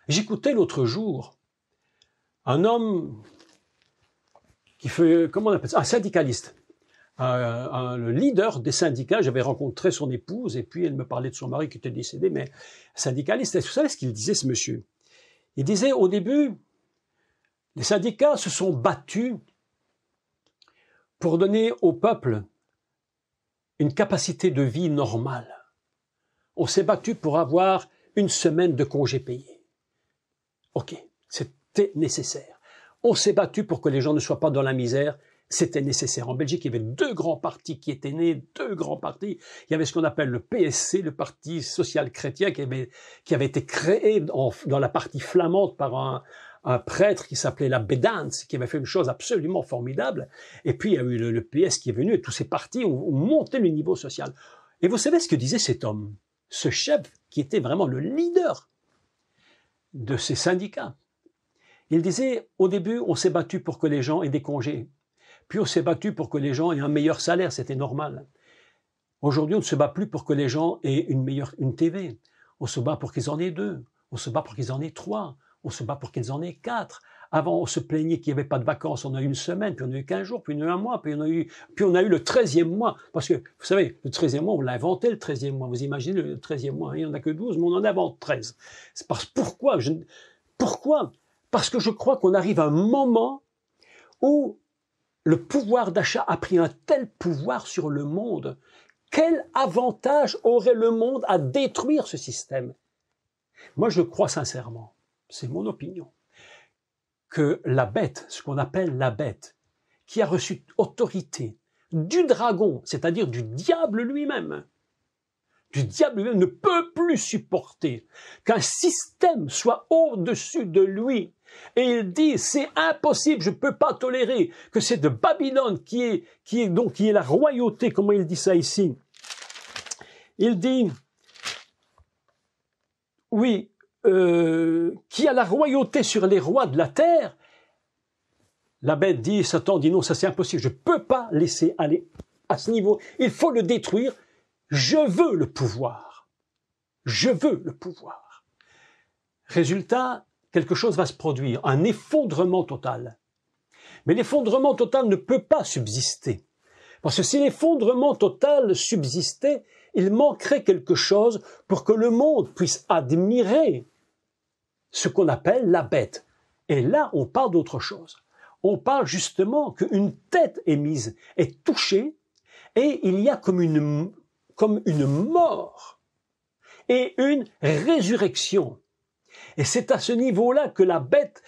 J'écoutais l'autre jour un homme qui fait, comment on appelle ça, un syndicaliste, le leader des syndicats. J'avais rencontré son épouse et puis elle me parlait de son mari qui était décédé, mais syndicaliste. Vous savez ce qu'il disait, ce monsieur? Il disait, au début, les syndicats se sont battus pour donner au peuple une capacité de vie normale. On s'est battu pour avoir une semaine de congés payés. OK, c'était nécessaire. On s'est battu pour que les gens ne soient pas dans la misère. C'était nécessaire. En Belgique, il y avait deux grands partis qui étaient nés, deux grands partis. Il y avait ce qu'on appelle le PSC, le Parti social-chrétien, qui avait été créé dans la partie flamande par un prêtre qui s'appelait l'abbé Dans, qui avait fait une chose absolument formidable. Et puis, il y a eu le PS qui est venu, et tous ces partis ont monté le niveau social. Et vous savez ce que disait cet homme, ce chef qui était vraiment le leader de ces syndicats? Il disait, au début, on s'est battu pour que les gens aient des congés. Puis on s'est battu pour que les gens aient un meilleur salaire, c'était normal. Aujourd'hui, on ne se bat plus pour que les gens aient une TV. On se bat pour qu'ils en aient deux. On se bat pour qu'ils en aient trois. On se bat pour qu'ils en aient quatre. Avant, on se plaignait qu'il n'y avait pas de vacances. On a eu une semaine, puis on a eu 15 jours, puis on a eu un mois, puis on a eu le 13e mois. Parce que, vous savez, le 13e mois, on l'a inventé, le 13e mois. Vous imaginez le 13e mois, il n'y en a que 12, mais on en invente 13. C'est pourquoi? Parce que je crois qu'on arrive à un moment où le pouvoir d'achat a pris un tel pouvoir sur le monde. Quel avantage aurait le monde à détruire ce système? Moi, je crois sincèrement, c'est mon opinion, que la bête, ce qu'on appelle la bête, qui a reçu autorité du dragon, c'est-à-dire du diable lui-même, ne peut plus supporter qu'un système soit au-dessus de lui. Et il dit, c'est impossible, je ne peux pas tolérer que c'est de Babylone qui est la royauté. Comment il dit ça ici? Il dit, oui, qui a la royauté sur les rois de la terre. La bête dit, Satan dit non, ça c'est impossible, je ne peux pas laisser aller à ce niveau, il faut le détruire, je veux le pouvoir. Je veux le pouvoir. Résultat, quelque chose va se produire, un effondrement total. Mais l'effondrement total ne peut pas subsister. Parce que si l'effondrement total subsistait, il manquerait quelque chose pour que le monde puisse admirer ce qu'on appelle la bête. Et là, on parle d'autre chose. On parle justement qu'une tête est touchée, et il y a comme une mort et une résurrection. Et c'est à ce niveau-là que la bête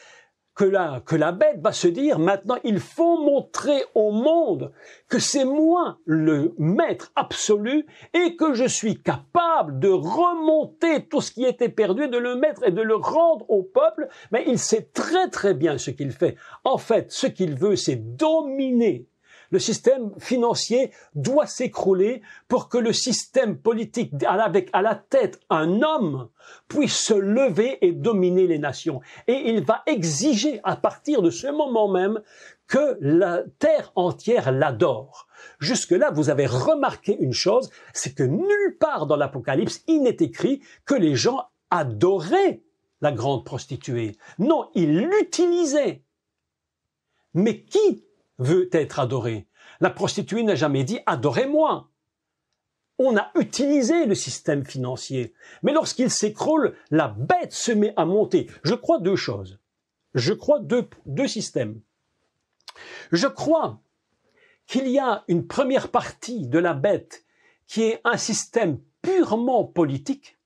va se dire, maintenant il faut montrer au monde que c'est moi le maître absolu et que je suis capable de remonter tout ce qui était perdu, et de le mettre et de le rendre au peuple. Mais il sait très très bien ce qu'il fait. En fait, ce qu'il veut, c'est dominer. Le système financier doit s'écrouler pour que le système politique, avec à la tête un homme, puisse se lever et dominer les nations. Et il va exiger à partir de ce moment même que la terre entière l'adore. Jusque-là, vous avez remarqué une chose, c'est que nulle part dans l'Apocalypse, il n'est écrit que les gens adoraient la grande prostituée. Non, ils l'utilisaient. Mais qui veut être adoré? La prostituée n'a jamais dit « adorez-moi ». On a utilisé le système financier. Mais lorsqu'il s'écroule, la bête se met à monter. Je crois deux choses. Je crois deux systèmes. Je crois qu'il y a une première partie de la bête qui est un système purement politique.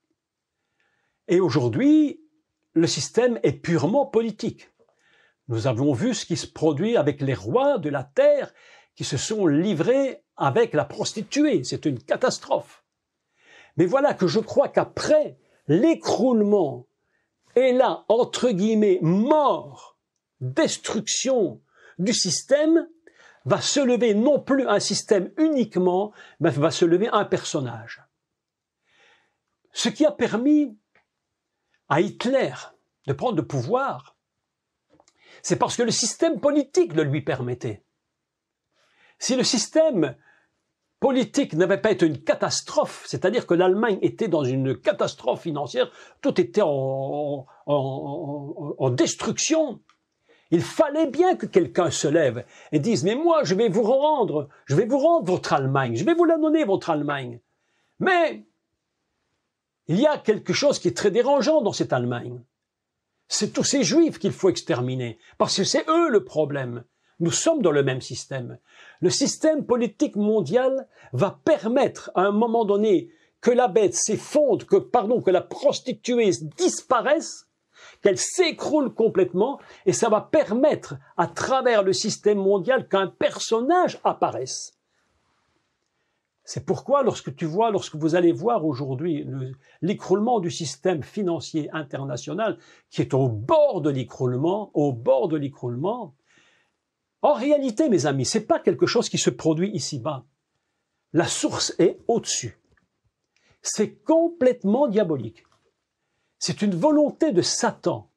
Et aujourd'hui, le système est purement politique. Nous avons vu ce qui se produit avec les rois de la terre qui se sont livrés avec la prostituée. C'est une catastrophe. Mais voilà que je crois qu'après l'écroulement et la, entre guillemets, mort, destruction du système, va se lever non plus un système uniquement, mais va se lever un personnage. Ce qui a permis à Hitler de prendre le pouvoir, c'est parce que le système politique le lui permettait. Si le système politique n'avait pas été une catastrophe, c'est-à-dire que l'Allemagne était dans une catastrophe financière, tout était en destruction. Il fallait bien que quelqu'un se lève et dise « Mais moi, je vais vous rendre votre Allemagne, je vais vous la donner, votre Allemagne. » Mais il y a quelque chose qui est très dérangeant dans cette Allemagne. C'est tous ces Juifs qu'il faut exterminer, parce que c'est eux le problème. Nous sommes dans le même système. Le système politique mondial va permettre à un moment donné que la bête s'effondre, que la prostituée disparaisse, qu'elle s'écroule complètement, et ça va permettre à travers le système mondial qu'un personnage apparaisse. C'est pourquoi lorsque vous allez voir aujourd'hui l'écroulement du système financier international, qui est au bord de l'écroulement, en réalité, mes amis, c'est pas quelque chose qui se produit ici-bas. La source est au-dessus. C'est complètement diabolique. C'est une volonté de Satan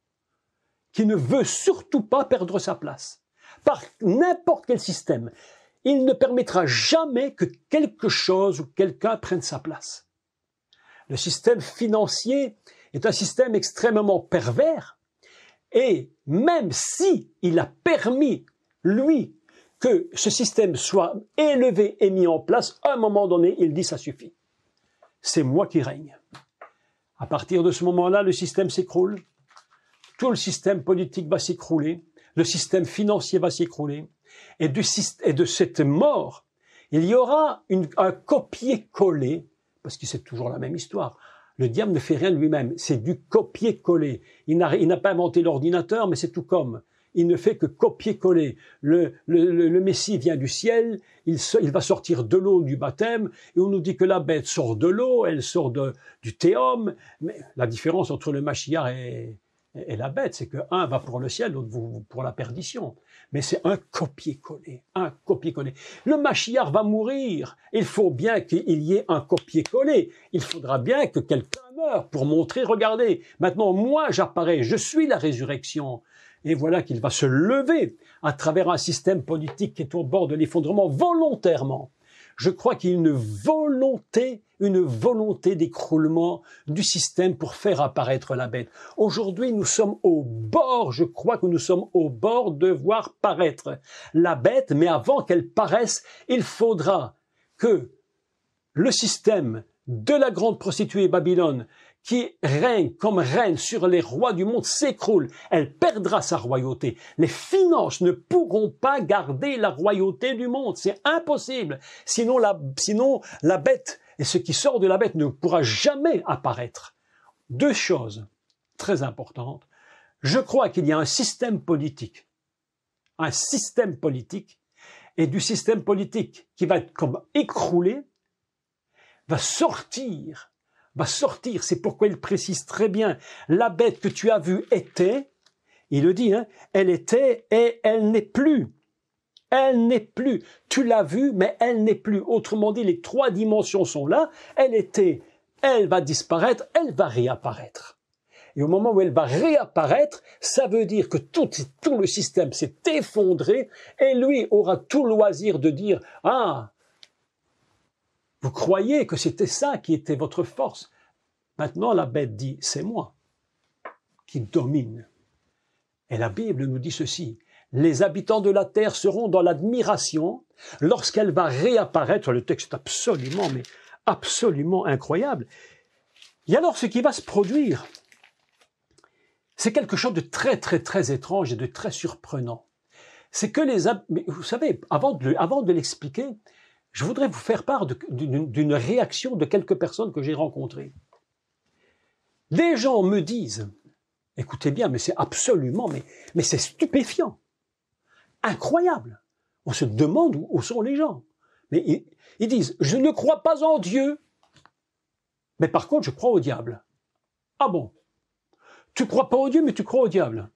qui ne veut surtout pas perdre sa place. Par n'importe quel système, il ne permettra jamais que quelque chose ou quelqu'un prenne sa place. Le système financier est un système extrêmement pervers et même si il a permis, lui, que ce système soit élevé et mis en place, à un moment donné, il dit ça suffit. C'est moi qui règne. À partir de ce moment-là, le système s'écroule, tout le système politique va s'écrouler, le système financier va s'écrouler, et de cette mort, il y aura un copier-coller, parce que c'est toujours la même histoire. Le diable ne fait rien de lui-même, c'est du copier-coller. Il n'a pas inventé l'ordinateur, mais c'est tout comme. Il ne fait que copier-coller. Le Messie vient du ciel, il va sortir de l'eau du baptême, et on nous dit que la bête sort de l'eau, elle sort du théum, mais la différence entre le Mashiach et la bête, c'est que un va pour le ciel, l'autre pour la perdition. Mais c'est un copier-coller, un copier-coller. Le Mashiach va mourir. Il faut bien qu'il y ait un copier-coller. Il faudra bien que quelqu'un meure pour montrer, regardez, maintenant moi j'apparais, je suis la résurrection. Et voilà qu'il va se lever à travers un système politique qui est au bord de l'effondrement volontairement. Je crois qu'il y a une volonté d'écroulement du système pour faire apparaître la bête. Aujourd'hui, nous sommes au bord, je crois que nous sommes au bord de voir paraître la bête, mais avant qu'elle paraisse, il faudra que le système de la grande prostituée Babylone, qui règne comme reine sur les rois du monde, s'écroule. Elle perdra sa royauté. Les finances ne pourront pas garder la royauté du monde. C'est impossible. Sinon la bête et ce qui sort de la bête ne pourra jamais apparaître. Deux choses très importantes. Je crois qu'il y a un système politique, et du système politique qui va être comme écroulé, va sortir, c'est pourquoi il précise très bien, la bête que tu as vue était, il le dit, hein, elle était et elle n'est plus. Elle n'est plus. Tu l'as vue, mais elle n'est plus. Autrement dit, les trois dimensions sont là. Elle était, elle va disparaître, elle va réapparaître. Et au moment où elle va réapparaître, ça veut dire que tout le système s'est effondré et lui aura tout loisir de dire « Ah, vous croyez que c'était ça qui était votre force. Maintenant, la bête dit, c'est moi qui domine. Et la Bible nous dit ceci. Les habitants de la terre seront dans l'admiration lorsqu'elle va réapparaître. Le texte est absolument incroyable. Et alors, ce qui va se produire, c'est quelque chose de très, très, très étrange et de très surprenant. C'est que mais vous savez, avant de l'expliquer, je voudrais vous faire part d'une réaction de quelques personnes que j'ai rencontrées. Des gens me disent, écoutez bien, mais c'est absolument, mais c'est stupéfiant, incroyable. On se demande où sont les gens. Mais ils disent, je ne crois pas en Dieu, mais par contre je crois au diable. Ah bon? Tu crois pas au Dieu, mais tu crois au diable.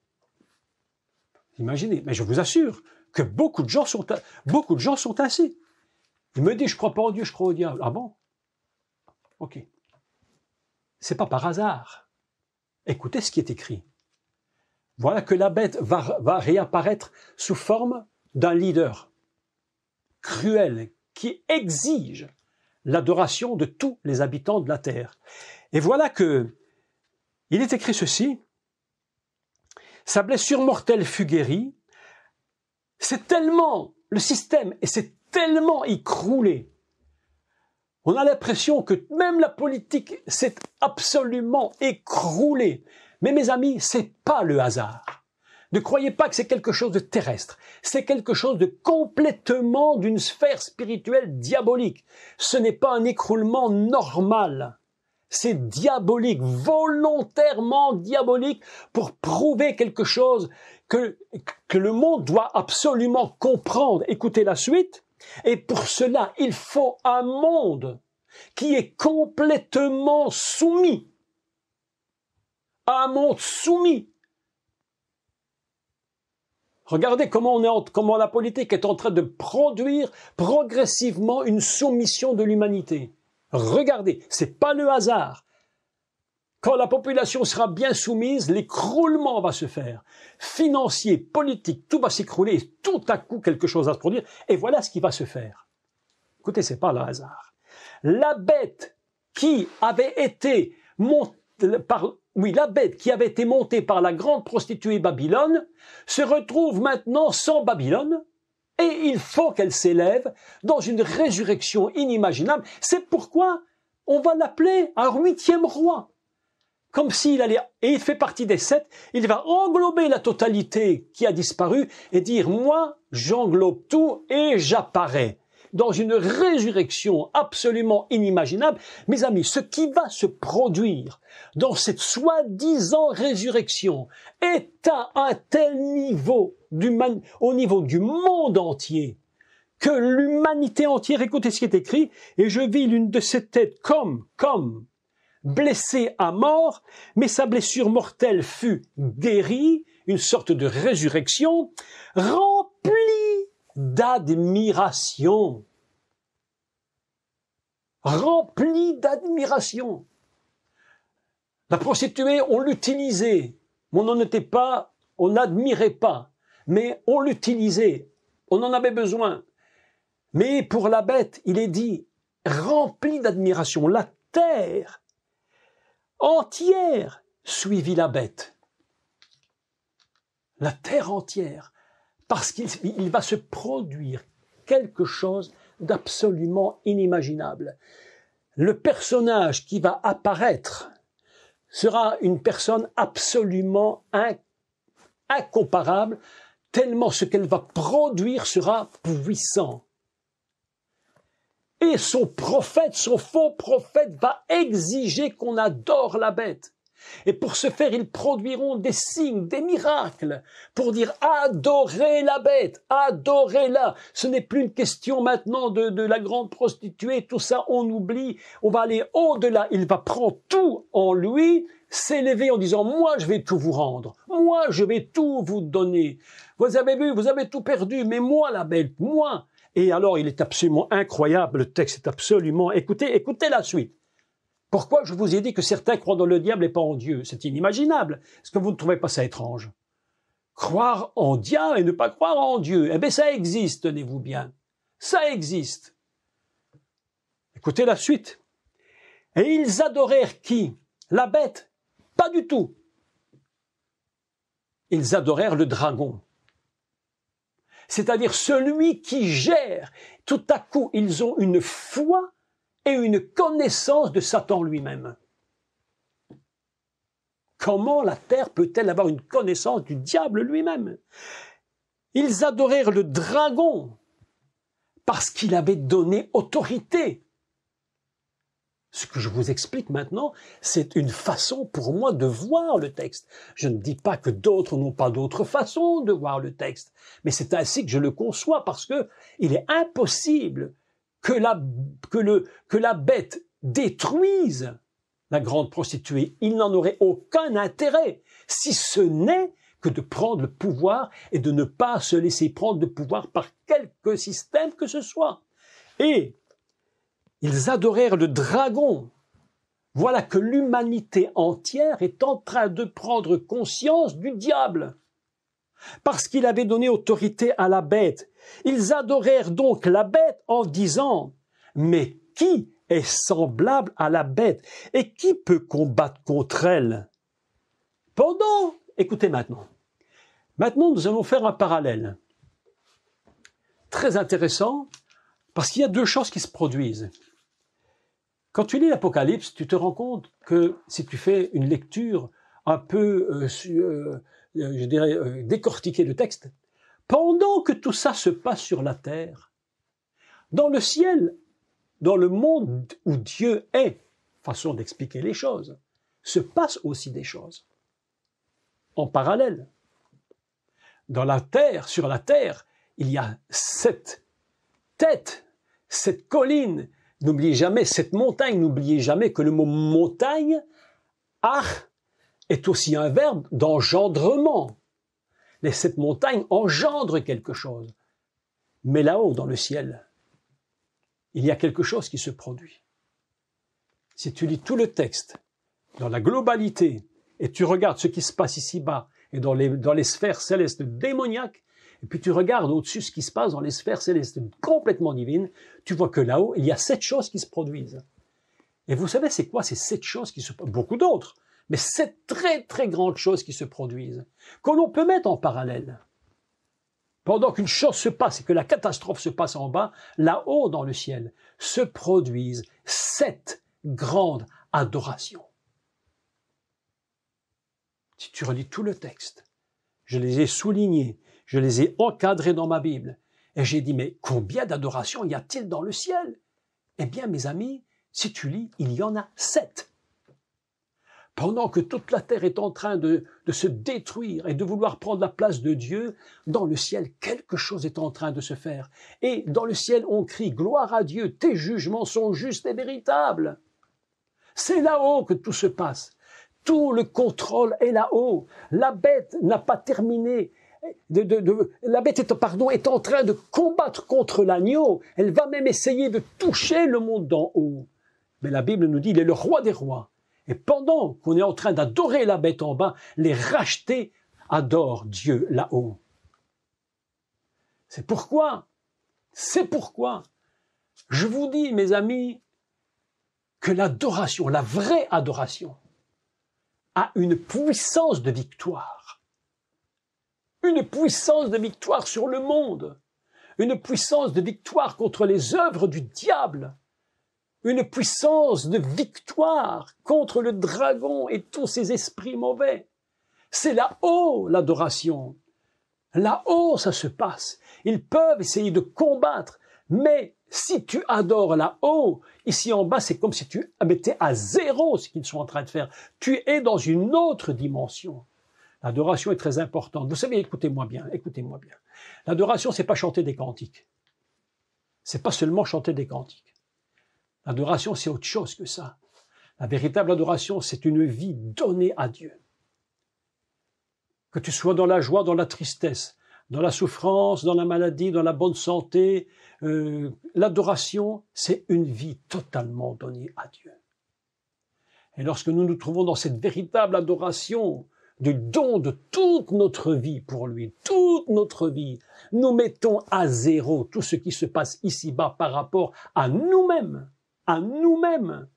Imaginez, mais je vous assure que beaucoup de gens sont ainsi. Il me dit, je crois pas en Dieu, je crois au diable. Ah bon? Ok. C'est pas par hasard. Écoutez ce qui est écrit. Voilà que la bête va réapparaître sous forme d'un leader cruel, qui exige l'adoration de tous les habitants de la terre. Et voilà que il est écrit ceci: sa blessure mortelle fut guérie. C'est tellement le système et c'est tellement écroulé. On a l'impression que même la politique s'est absolument écroulée. Mais mes amis, c'est pas le hasard. Ne croyez pas que c'est quelque chose de terrestre. C'est quelque chose de complètement d'une sphère spirituelle diabolique. Ce n'est pas un écroulement normal. C'est diabolique, volontairement diabolique, pour prouver quelque chose que le monde doit absolument comprendre. Écoutez la suite. Et pour cela, il faut un monde qui est complètement soumis. Un monde soumis. Regardez comment la politique est en train de produire progressivement une soumission de l'humanité. Regardez, c'est pas le hasard. Quand la population sera bien soumise, l'écroulement va se faire. Financier, politique, tout va s'écrouler et tout à coup quelque chose va se produire. Et voilà ce qui va se faire. Écoutez, c'est pas le hasard. La bête qui avait été montée par la grande prostituée Babylone se retrouve maintenant sans Babylone. Et il faut qu'elle s'élève dans une résurrection inimaginable. C'est pourquoi on va l'appeler un 8e roi. Comme s'il allait, et il fait partie des 7, il va englober la totalité qui a disparu et dire, moi, j'englobe tout et j'apparais. Dans une résurrection absolument inimaginable. Mes amis, ce qui va se produire dans cette soi-disant résurrection est à un tel niveau, au niveau du monde entier, que l'humanité entière, écoutez ce qui est écrit, et je vis l'une de ses têtes comme blessée à mort, mais sa blessure mortelle fut guérie, une sorte de résurrection, remplie d'admiration. Remplie d'admiration. La prostituée, on l'utilisait, mais on n'en était pas, on n'admirait pas, mais on l'utilisait, on en avait besoin. Mais pour la bête, il est dit, remplie d'admiration, la terre entière suivit la bête. La terre entière. Parce qu'il va se produire quelque chose d'absolument inimaginable. Le personnage qui va apparaître sera une personne absolument incomparable, tellement ce qu'elle va produire sera puissant. Et son faux prophète va exiger qu'on adore la bête. Et pour ce faire, ils produiront des signes, des miracles, pour dire adorez la bête, adorez-la. Ce n'est plus une question maintenant de la grande prostituée, tout ça on oublie, on va aller au-delà. Il va prendre tout en lui, s'élever en disant moi je vais tout vous rendre, moi je vais tout vous donner. Vous avez vu, vous avez tout perdu, mais moi la bête, moi. Et alors il est absolument incroyable, le texte est absolument... Écoutez la suite. Pourquoi je vous ai dit que certains croient dans le diable et pas en Dieu? C'est inimaginable. Est-ce que vous ne trouvez pas ça étrange? Croire en diable et ne pas croire en Dieu. Eh bien, ça existe, tenez-vous bien. Ça existe. Écoutez la suite. Et ils adorèrent qui? La bête? Pas du tout. Ils adorèrent le dragon. C'est-à-dire celui qui gère. Tout à coup, ils ont une foi et une connaissance de Satan lui-même. Comment la terre peut-elle avoir une connaissance du diable lui-même? Ils adorèrent le dragon parce qu'il avait donné autorité. Ce que je vous explique maintenant, c'est une façon pour moi de voir le texte. Je ne dis pas que d'autres n'ont pas d'autre façon de voir le texte, mais c'est ainsi que je le conçois parce que il est impossible que la bête détruise la grande prostituée. Il n'en aurait aucun intérêt, si ce n'est que de prendre le pouvoir et de ne pas se laisser prendre le pouvoir par quelque système que ce soit. Et ils adorèrent le dragon. Voilà que l'humanité entière est en train de prendre conscience du diable. parce qu'il avait donné autorité à la bête. Ils adorèrent donc la bête en disant, mais qui est semblable à la bête et qui peut combattre contre elle? Écoutez maintenant. Maintenant, nous allons faire un parallèle. Très intéressant, parce qu'il y a deux choses qui se produisent. Quand tu lis l'Apocalypse, tu te rends compte que si tu fais une lecture un peu, je dirais, décortiquée de texte, pendant que tout ça se passe sur la terre, dans le ciel, dans le monde où Dieu est, façon d'expliquer les choses, se passent aussi des choses. En parallèle. Dans la terre, sur la terre, il y a 7 têtes, 7 collines. N'oubliez jamais cette montagne, n'oubliez jamais que le mot montagne, ar, est aussi un verbe d'engendrement. Les 7 montagnes engendrent quelque chose. Mais là-haut, dans le ciel, il y a quelque chose qui se produit. Si tu lis tout le texte, dans la globalité, et tu regardes ce qui se passe ici-bas, et dans les sphères célestes démoniaques, et puis tu regardes au-dessus ce qui se passe dans les sphères célestes complètement divines, tu vois que là-haut, il y a 7 choses qui se produisent. Et vous savez, c'est quoi ces 7 choses qui se produisent? Beaucoup d'autres, mais 7 très très grandes choses qui se produisent, que l'on peut mettre en parallèle. Pendant qu'une chose se passe et que la catastrophe se passe en bas, là-haut dans le ciel, se produisent 7 grandes adorations. Si tu relis tout le texte, je les ai soulignés, je les ai encadrés dans ma Bible, et j'ai dit, mais combien d'adorations y a-t-il dans le ciel? Eh bien, mes amis, si tu lis, il y en a 7. Pendant que toute la terre est en train de se détruire et de vouloir prendre la place de Dieu, dans le ciel, quelque chose est en train de se faire. Et dans le ciel, on crie, gloire à Dieu, tes jugements sont justes et véritables. C'est là-haut que tout se passe. Tout le contrôle est là-haut. La bête n'a pas terminé. La bête est en train de combattre contre l'agneau. Elle va même essayer de toucher le monde d'en haut. Mais la Bible nous dit, il est le roi des rois. Et pendant qu'on est en train d'adorer la bête en bas, les rachetés adorent Dieu là-haut. C'est pourquoi, je vous dis, mes amis, que l'adoration, la vraie adoration, a une puissance de victoire. Une puissance de victoire sur le monde. Une puissance de victoire contre les œuvres du diable. Une puissance de victoire contre le dragon et tous ces esprits mauvais. C'est là-haut l'adoration. Là-haut ça se passe. Ils peuvent essayer de combattre, mais si tu adores là-haut, ici en bas, c'est comme si tu mettais à zéro ce qu'ils sont en train de faire. Tu es dans une autre dimension. L'adoration est très importante. Vous savez, écoutez-moi bien. L'adoration, c'est pas chanter des cantiques. C'est pas seulement chanter des cantiques. L'adoration, c'est autre chose que ça. La véritable adoration, c'est une vie donnée à Dieu. Que tu sois dans la joie, dans la tristesse, dans la souffrance, dans la maladie, dans la bonne santé, l'adoration, c'est une vie totalement donnée à Dieu. Et lorsque nous nous trouvons dans cette véritable adoration, du don de toute notre vie pour lui, toute notre vie, nous mettons à zéro tout ce qui se passe ici-bas par rapport à nous-mêmes. À nous-mêmes.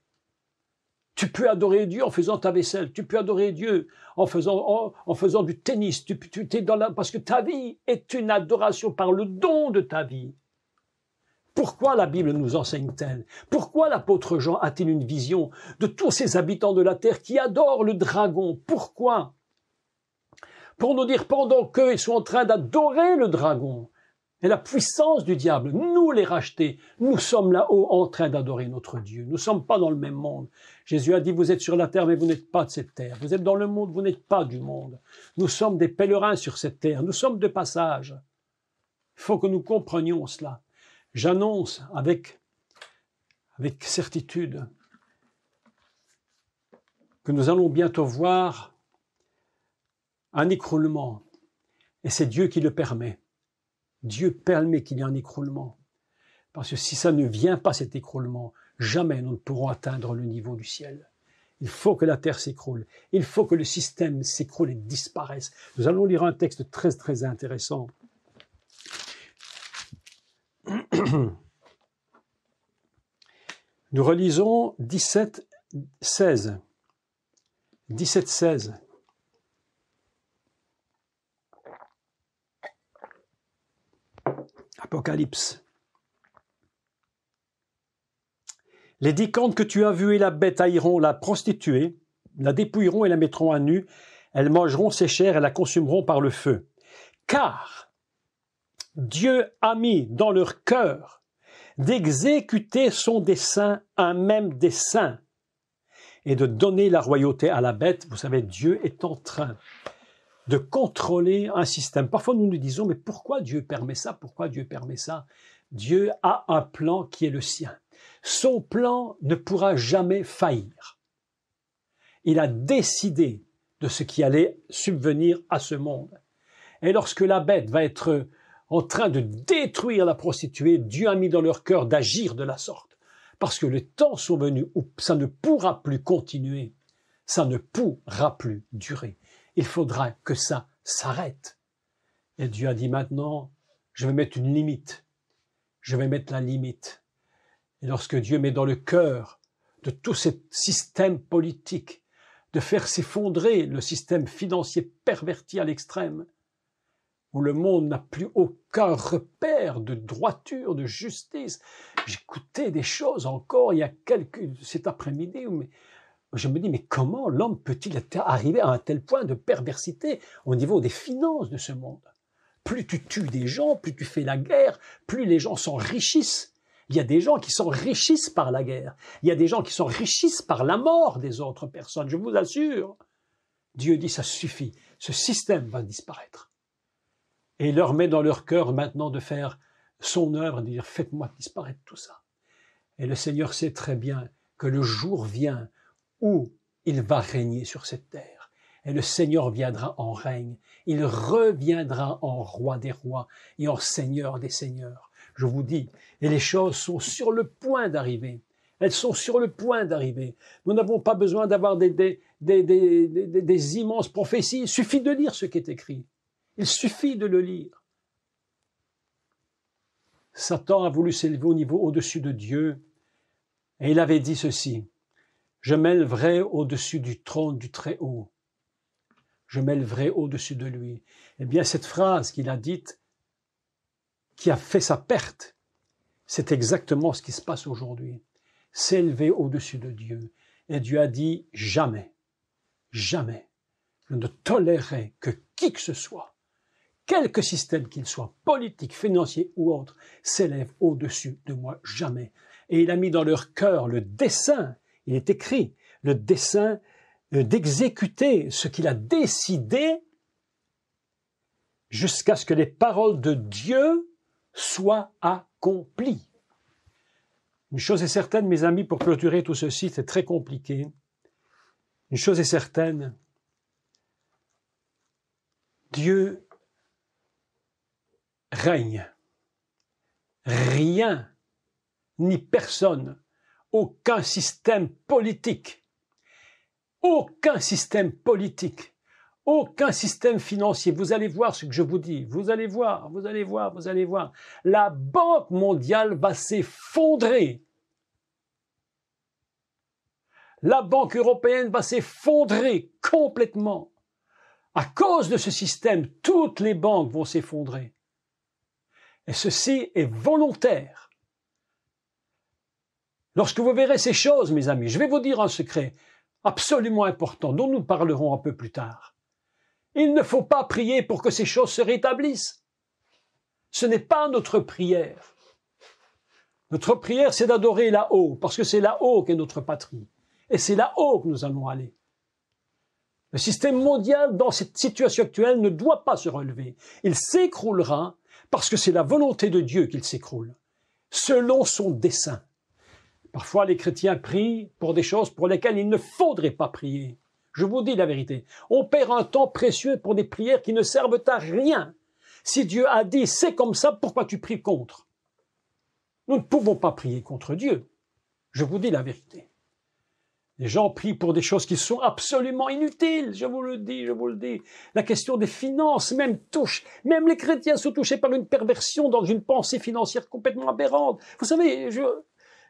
Tu peux adorer Dieu en faisant ta vaisselle, tu peux adorer Dieu en faisant du tennis, parce que ta vie est une adoration par le don de ta vie. Pourquoi la Bible nous enseigne-t-elle? Pourquoi l'apôtre Jean a-t-il une vision de tous ces habitants de la terre qui adorent le dragon? Pourquoi? Pour nous dire, pendant qu'eux, ils sont en train d'adorer le dragon et la puissance du diable, nous les rachetés, nous sommes là-haut en train d'adorer notre Dieu. Nous ne sommes pas dans le même monde. Jésus a dit, vous êtes sur la terre, mais vous n'êtes pas de cette terre. Vous êtes dans le monde, vous n'êtes pas du monde. Nous sommes des pèlerins sur cette terre. Nous sommes de passage. Il faut que nous comprenions cela. J'annonce avec certitude que nous allons bientôt voir un écroulement. Et c'est Dieu qui le permet. Dieu permet qu'il y ait un écroulement. Parce que si ça ne vient pas, cet écroulement, jamais nous ne pourrons atteindre le niveau du ciel. Il faut que la terre s'écroule. Il faut que le système s'écroule et disparaisse. Nous allons lire un texte très, très intéressant. Nous relisons 17-16. 17-16. Apocalypse. Les 10 cornes que tu as vues et la bête haïront la prostituée, la dépouilleront et la mettront à nu. Elles mangeront ses chairs et la consumeront par le feu. Car Dieu a mis dans leur cœur d'exécuter son dessein, un même dessein, et de donner la royauté à la bête. Vous savez, Dieu est en train de contrôler un système. Parfois, nous nous disons, mais pourquoi Dieu permet ça? Pourquoi Dieu permet ça? Dieu a un plan qui est le sien. Son plan ne pourra jamais faillir. Il a décidé de ce qui allait subvenir à ce monde. Et lorsque la bête va être en train de détruire la prostituée, Dieu a mis dans leur cœur d'agir de la sorte. Parce que les temps sont venus où ça ne pourra plus continuer, ça ne pourra plus durer. Il faudra que ça s'arrête. Et Dieu a dit maintenant, je vais mettre une limite. Je vais mettre la limite. Et lorsque Dieu met dans le cœur de tout ce système politique de faire s'effondrer le système financier perverti à l'extrême, où le monde n'a plus aucun repère de droiture, de justice. J'écoutais des choses encore il y a cet après-midi où je me dis, mais comment l'homme peut-il arriver à un tel point de perversité au niveau des finances de ce monde? Plus tu tues des gens, plus tu fais la guerre, plus les gens s'enrichissent. Il y a des gens qui s'enrichissent par la guerre. Il y a des gens qui s'enrichissent par la mort des autres personnes. Je vous assure. Dieu dit, ça suffit. Ce système va disparaître. Et il leur met dans leur cœur maintenant de faire son œuvre, de dire, faites-moi disparaître tout ça. Et le Seigneur sait très bien que le jour vient où il va régner sur cette terre. Et le Seigneur viendra en règne. Il reviendra en roi des rois et en seigneur des seigneurs. Je vous dis, et les choses sont sur le point d'arriver. Elles sont sur le point d'arriver. Nous n'avons pas besoin d'avoir des immenses prophéties. Il suffit de lire ce qui est écrit. Il suffit de le lire. Satan a voulu s'élever au niveau au-dessus de Dieu. Et il avait dit ceci. Je m'élèverai au-dessus du trône du Très-Haut. Je m'élèverai au-dessus de lui. Eh bien, cette phrase qu'il a dite, qui a fait sa perte, c'est exactement ce qui se passe aujourd'hui. S'élever au-dessus de Dieu. Et Dieu a dit, jamais, jamais, je ne tolérerai que qui que ce soit, quelque système qu'il soit, politique, financier ou autre, s'élève au-dessus de moi, jamais. Et il a mis dans leur cœur le dessein, il est écrit, le dessein d'exécuter ce qu'il a décidé jusqu'à ce que les paroles de Dieu soient accomplies. Une chose est certaine, mes amis, pour clôturer tout ceci, c'est très compliqué. Une chose est certaine, Dieu règne. Rien, ni personne, aucun système politique, aucun système politique, aucun système financier. Vous allez voir ce que je vous dis. Vous allez voir, vous allez voir, vous allez voir. La Banque mondiale va s'effondrer. La Banque européenne va s'effondrer complètement. À cause de ce système, toutes les banques vont s'effondrer. Et ceci est volontaire. Lorsque vous verrez ces choses, mes amis, je vais vous dire un secret absolument important dont nous parlerons un peu plus tard. Il ne faut pas prier pour que ces choses se rétablissent. Ce n'est pas notre prière. Notre prière, c'est d'adorer là-haut, parce que c'est là-haut qu'est notre patrie. Et c'est là-haut que nous allons aller. Le système mondial, dans cette situation actuelle, ne doit pas se relever. Il s'écroulera parce que c'est la volonté de Dieu qu'il s'écroule, selon son dessein. Parfois, les chrétiens prient pour des choses pour lesquelles il ne faudrait pas prier. Je vous dis la vérité. On perd un temps précieux pour des prières qui ne servent à rien. Si Dieu a dit « c'est comme ça », pourquoi tu pries contre? Nous ne pouvons pas prier contre Dieu. Je vous dis la vérité. Les gens prient pour des choses qui sont absolument inutiles, je vous le dis, je vous le dis. La question des finances même touche, même les chrétiens sont touchés par une perversion dans une pensée financière complètement aberrante. Vous savez,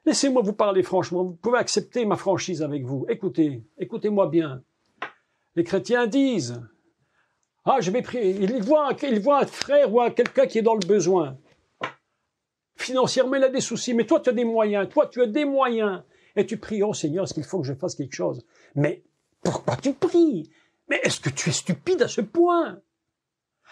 laissez-moi vous parler franchement, vous pouvez accepter ma franchise avec vous. Écoutez, écoutez-moi bien. Les chrétiens disent, ah, je vais prier, ils voient un frère ou quelqu'un qui est dans le besoin. Financièrement, il a des soucis, mais toi, tu as des moyens, toi, tu as des moyens. Et tu pries, oh Seigneur, est-ce qu'il faut que je fasse quelque chose? Mais pourquoi tu pries? Mais est-ce que tu es stupide à ce point?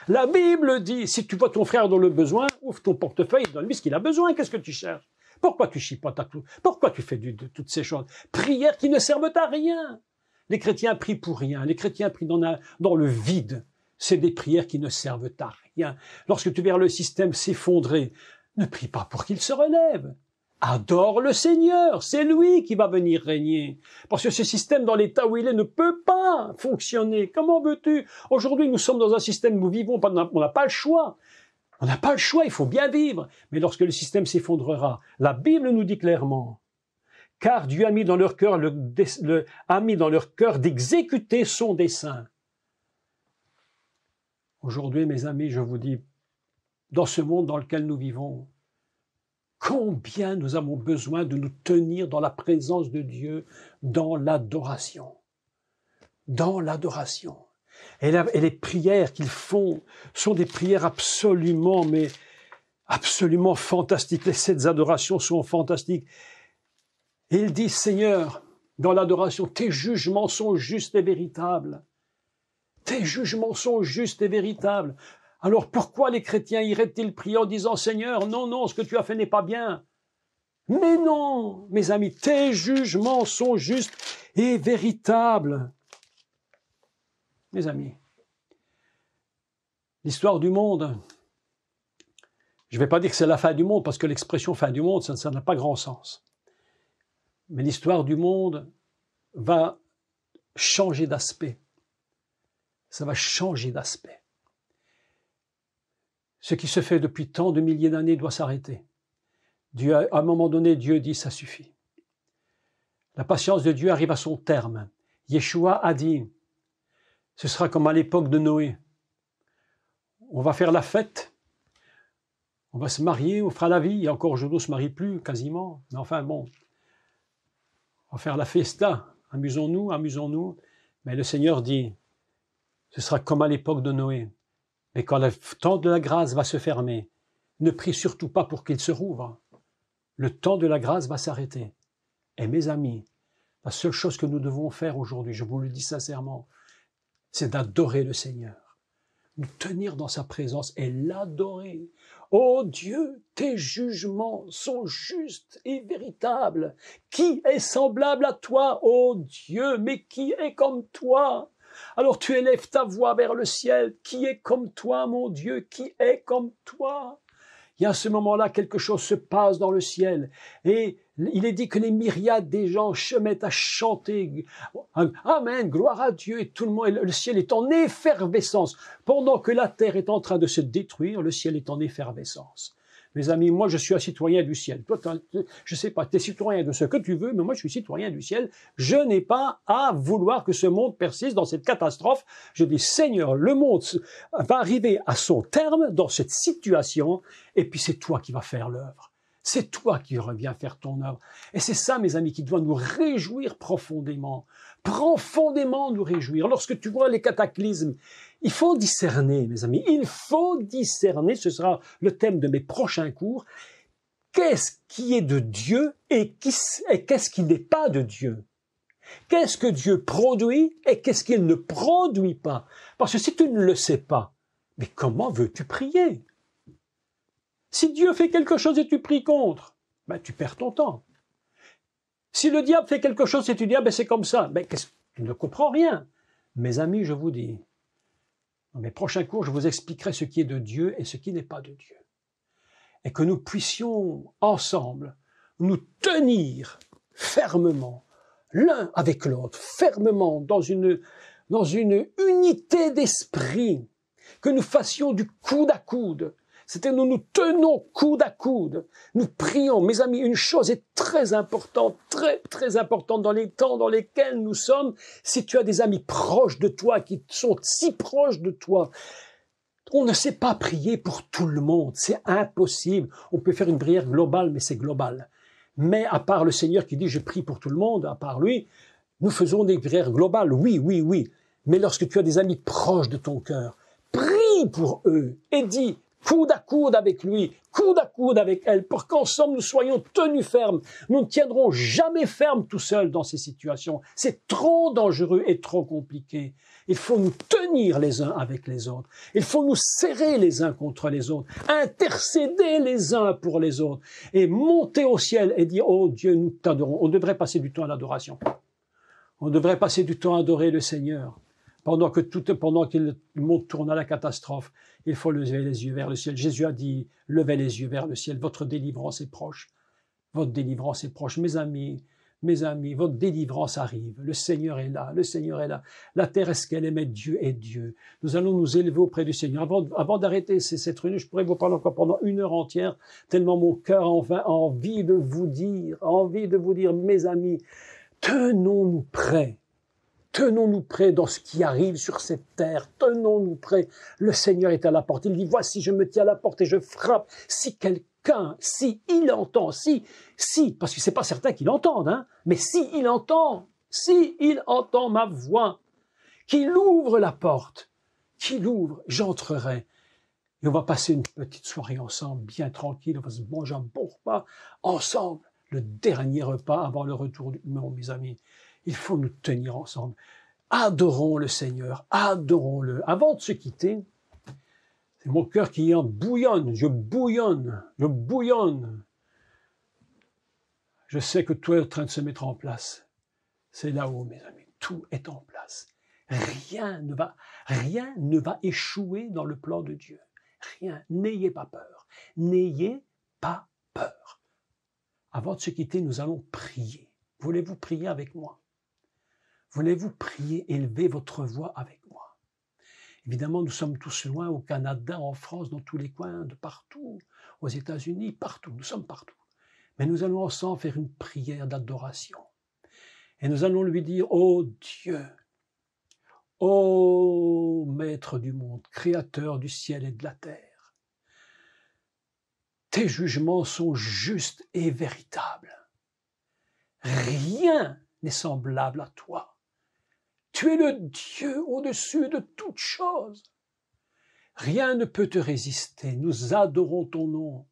La Bible dit, si tu vois ton frère dans le besoin, ouvre ton portefeuille, donne-lui ce qu'il a besoin, qu'est-ce que tu cherches? Pourquoi tu chipotes à tout? Pourquoi tu fais de toutes ces choses? Prières qui ne servent à rien. Les chrétiens prient pour rien, les chrétiens prient dans le vide. C'est des prières qui ne servent à rien. Lorsque tu verras le système s'effondrer, ne prie pas pour qu'il se relève. Adore le Seigneur, c'est lui qui va venir régner. Parce que ce système, dans l'état où il est, ne peut pas fonctionner. Comment veux-tu? Aujourd'hui, nous sommes dans un système où nous vivons, on n'a pas le choix. On n'a pas le choix, il faut bien vivre. Mais lorsque le système s'effondrera, la Bible nous dit clairement, car Dieu a mis dans leur cœur d'exécuter son dessein. Aujourd'hui, mes amis, je vous dis, dans ce monde dans lequel nous vivons, combien nous avons besoin de nous tenir dans la présence de Dieu, dans l'adoration. Dans l'adoration. Et les prières qu'ils font sont des prières absolument fantastiques. Les 7 adorations sont fantastiques. Et ils disent, Seigneur, dans l'adoration, tes jugements sont justes et véritables. Tes jugements sont justes et véritables. Alors pourquoi les chrétiens iraient-ils prier en disant « Seigneur, non, non, ce que tu as fait n'est pas bien ». Mais non, mes amis, tes jugements sont justes et véritables. Mes amis, l'histoire du monde, je ne vais pas dire que c'est la fin du monde, parce que l'expression « fin du monde », ça n'a pas grand sens. Mais l'histoire du monde va changer d'aspect. Ça va changer d'aspect. Ce qui se fait depuis tant de milliers d'années doit s'arrêter. Dieu, à un moment donné, Dieu dit, ça suffit. La patience de Dieu arrive à son terme. Yeshua a dit, ce sera comme à l'époque de Noé. On va faire la fête, on va se marier, on fera la vie. Et encore aujourd'hui, on ne se marie plus, quasiment. Mais enfin, bon, on va faire la fiesta. Amusons-nous, amusons-nous. Mais le Seigneur dit, ce sera comme à l'époque de Noé. Mais quand le temps de la grâce va se fermer, ne prie surtout pas pour qu'il se rouvre. Le temps de la grâce va s'arrêter. Et mes amis, la seule chose que nous devons faire aujourd'hui, je vous le dis sincèrement, c'est d'adorer le Seigneur. Nous tenir dans sa présence et l'adorer. Ô Dieu, tes jugements sont justes et véritables. Qui est semblable à toi, ô Dieu, mais qui est comme toi? Alors tu élèves ta voix vers le ciel. Qui est comme toi, mon Dieu? Qui est comme toi? Et à ce moment-là, quelque chose se passe dans le ciel. Et il est dit que les myriades des gens se mettent à chanter. Amen, gloire à Dieu. Et tout le monde, le ciel est en effervescence. Pendant que la terre est en train de se détruire, le ciel est en effervescence. Mes amis, moi je suis un citoyen du ciel. Toi, je sais pas, tu es citoyen de ce que tu veux, mais moi je suis citoyen du ciel. Je n'ai pas à vouloir que ce monde persiste dans cette catastrophe. Je dis, Seigneur, le monde va arriver à son terme dans cette situation, et puis c'est toi qui vas faire l'œuvre. C'est toi qui reviens faire ton œuvre. Et c'est ça, mes amis, qui doit nous réjouir profondément. Profondément nous réjouir. Lorsque tu vois les cataclysmes, il faut discerner, mes amis. Il faut discerner, ce sera le thème de mes prochains cours. Qu'est-ce qui est de Dieu et qu'est-ce qui n'est pas de Dieu? Qu'est-ce que Dieu produit et qu'est-ce qu'il ne produit pas? Parce que si tu ne le sais pas, mais comment veux-tu prier? Si Dieu fait quelque chose et tu pries contre, ben tu perds ton temps. Si le diable fait quelque chose et tu dis, ah ben c'est comme ça, ben tu ne comprends rien. Mes amis, je vous dis, dans mes prochains cours, je vous expliquerai ce qui est de Dieu et ce qui n'est pas de Dieu. Et que nous puissions ensemble nous tenir fermement, l'un avec l'autre, fermement dans une unité d'esprit, que nous fassions du coude à coude. C'était nous nous tenons coude à coude. Nous prions. Mes amis, une chose est très importante, très, très importante dans les temps dans lesquels nous sommes. Si tu as des amis proches de toi, qui sont si proches de toi, on ne sait pas prier pour tout le monde. C'est impossible. On peut faire une prière globale, mais c'est global. Mais à part le Seigneur qui dit « je prie pour tout le monde », à part lui, nous faisons des prières globales. Oui, oui, oui. Mais lorsque tu as des amis proches de ton cœur, prie pour eux et dis coude à coude avec lui, coude à coude avec elle, pour qu'ensemble nous soyons tenus fermes. Nous ne tiendrons jamais ferme tout seuls dans ces situations. C'est trop dangereux et trop compliqué. Il faut nous tenir les uns avec les autres. Il faut nous serrer les uns contre les autres, intercéder les uns pour les autres et monter au ciel et dire « Oh Dieu, nous t'adorons ». On devrait passer du temps à l'adoration. On devrait passer du temps à adorer le Seigneur. Pendant que le monde tourne à la catastrophe, il faut lever les yeux vers le ciel. Jésus a dit, levez les yeux vers le ciel. Votre délivrance est proche. Votre délivrance est proche. Mes amis, votre délivrance arrive. Le Seigneur est là. Le Seigneur est là. La terre est ce qu'elle est, mais Dieu est Dieu. Nous allons nous élever auprès du Seigneur. Avant d'arrêter cette réunion, je pourrais vous parler encore pendant 1 heure entière, tellement mon cœur a envie de vous dire, mes amis, tenons-nous prêts. Tenons-nous prêts dans ce qui arrive sur cette terre. Tenons-nous prêts. Le Seigneur est à la porte. Il dit, voici, je me tiens à la porte et je frappe. Si quelqu'un, si il entend, parce que c'est pas certain qu'il entende, hein, mais si il entend ma voix, qu'il ouvre la porte, j'entrerai. Et on va passer une petite soirée ensemble, bien tranquille, on va se manger un bon repas, ensemble. Le dernier repas avant le retour du monde, mes amis. Il faut nous tenir ensemble. Adorons le Seigneur, adorons-le. Avant de se quitter, c'est mon cœur qui en bouillonne, je bouillonne. Je sais que tout est en train de se mettre en place. C'est là-haut, mes amis, tout est en place. Rien ne va échouer dans le plan de Dieu. Rien. N'ayez pas peur. N'ayez pas peur. Avant de se quitter, nous allons prier. Voulez-vous prier avec moi? Voulez-vous prier, élever votre voix avec moi? Évidemment, nous sommes tous loin, au Canada, en France, dans tous les coins, de partout, aux États-Unis, partout, nous sommes partout. Mais nous allons ensemble faire une prière d'adoration. Et nous allons lui dire, ô Dieu, ô Maître du monde, Créateur du ciel et de la terre, tes jugements sont justes et véritables. Rien n'est semblable à toi. Tu es le Dieu au-dessus de toutes choses. Rien ne peut te résister. Nous adorons ton nom.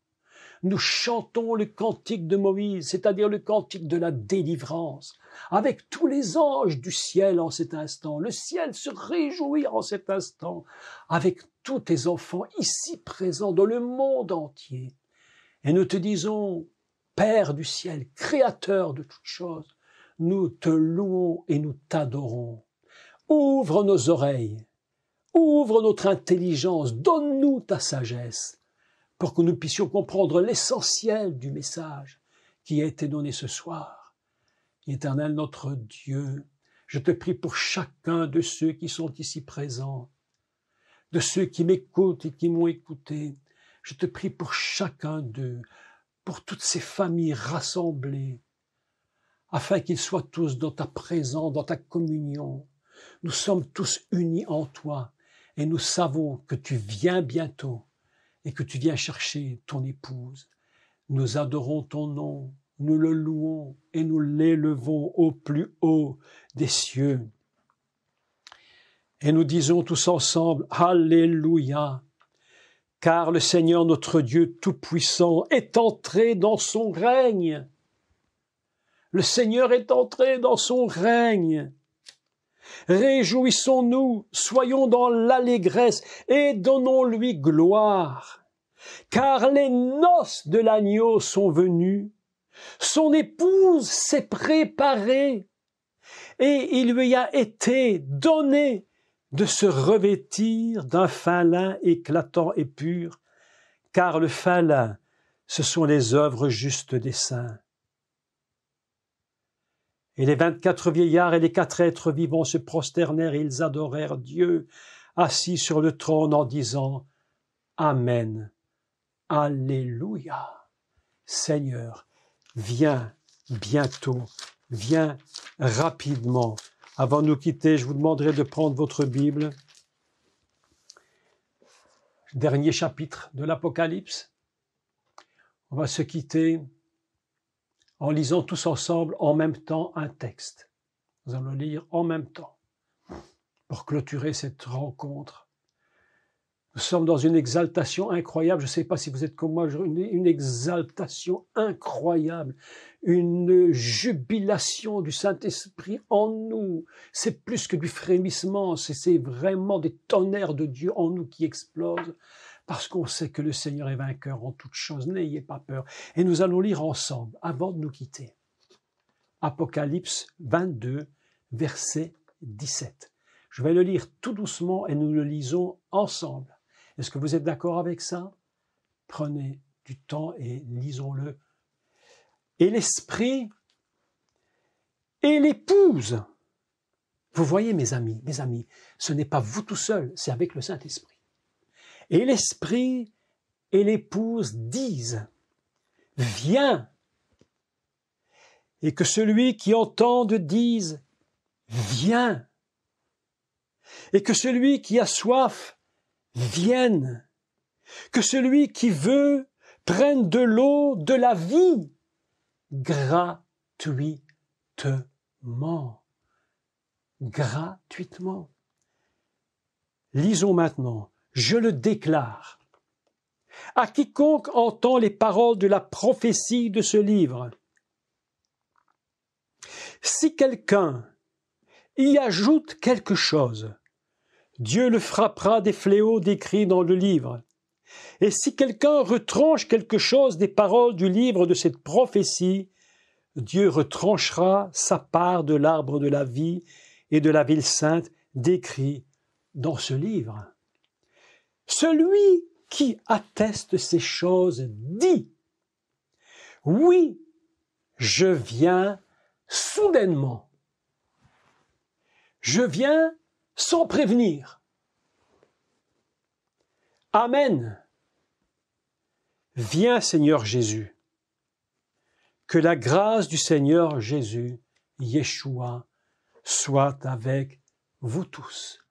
Nous chantons le cantique de Moïse, c'est-à-dire le cantique de la délivrance, avec tous les anges du ciel en cet instant. Le ciel se réjouit en cet instant, avec tous tes enfants ici présents dans le monde entier. Et nous te disons, Père du ciel, Créateur de toutes choses, nous te louons et nous t'adorons. Ouvre nos oreilles, ouvre notre intelligence, donne-nous ta sagesse pour que nous puissions comprendre l'essentiel du message qui a été donné ce soir. Éternel notre Dieu, je te prie pour chacun de ceux qui sont ici présents, de ceux qui m'écoutent et qui m'ont écouté. Je te prie pour chacun d'eux, pour toutes ces familles rassemblées, afin qu'ils soient tous dans ta présence, dans ta communion. Nous sommes tous unis en toi et nous savons que tu viens bientôt et que tu viens chercher ton épouse. Nous adorons ton nom, nous le louons et nous l'élevons au plus haut des cieux. Et nous disons tous ensemble, Alléluia, car le Seigneur notre Dieu Tout-Puissant est entré dans son règne. Le Seigneur est entré dans son règne. Réjouissons-nous, soyons dans l'allégresse et donnons-lui gloire. Car les noces de l'agneau sont venues, son épouse s'est préparée et il lui a été donné de se revêtir d'un fin lin éclatant et pur, car le fin lin, ce sont les œuvres justes des saints. Et les 24 vieillards et les 4 êtres vivants se prosternèrent et ils adorèrent Dieu, assis sur le trône en disant « Amen, Alléluia. Seigneur, viens bientôt, viens rapidement. Avant de nous quitter, je vous demanderai de prendre votre Bible. Dernier chapitre de l'Apocalypse. On va se quitter en lisant tous ensemble en même temps un texte. Nous allons le lire en même temps pour clôturer cette rencontre. Nous sommes dans une exaltation incroyable. Je ne sais pas si vous êtes comme moi, une exaltation incroyable, une jubilation du Saint-Esprit en nous. C'est plus que du frémissement, c'est vraiment des tonnerres de Dieu en nous qui explosent parce qu'on sait que le Seigneur est vainqueur en toutes choses. N'ayez pas peur. Et nous allons lire ensemble avant de nous quitter. Apocalypse 22, verset 17. Je vais le lire tout doucement et nous le lisons ensemble. Est-ce que vous êtes d'accord avec ça? Prenez du temps et lisons-le. Et l'Esprit et l'épouse. Vous voyez, mes amis, ce n'est pas vous tout seul, c'est avec le Saint-Esprit. Et l'Esprit et l'épouse disent, viens. Et que celui qui entende dise, viens. Et que celui qui a soif vienne. Que celui qui veut prenne de l'eau de la vie gratuitement. Gratuitement. Lisons maintenant. Je le déclare. À quiconque entend les paroles de la prophétie de ce livre, si quelqu'un y ajoute quelque chose, Dieu le frappera des fléaux décrits dans le livre. Et si quelqu'un retranche quelque chose des paroles du livre de cette prophétie, Dieu retranchera sa part de l'arbre de la vie et de la ville sainte décrit dans ce livre. Celui qui atteste ces choses dit, oui, je viens soudainement. Je viens sans prévenir. Amen. Viens, Seigneur Jésus. Que la grâce du Seigneur Jésus, Yeshua, soit avec vous tous.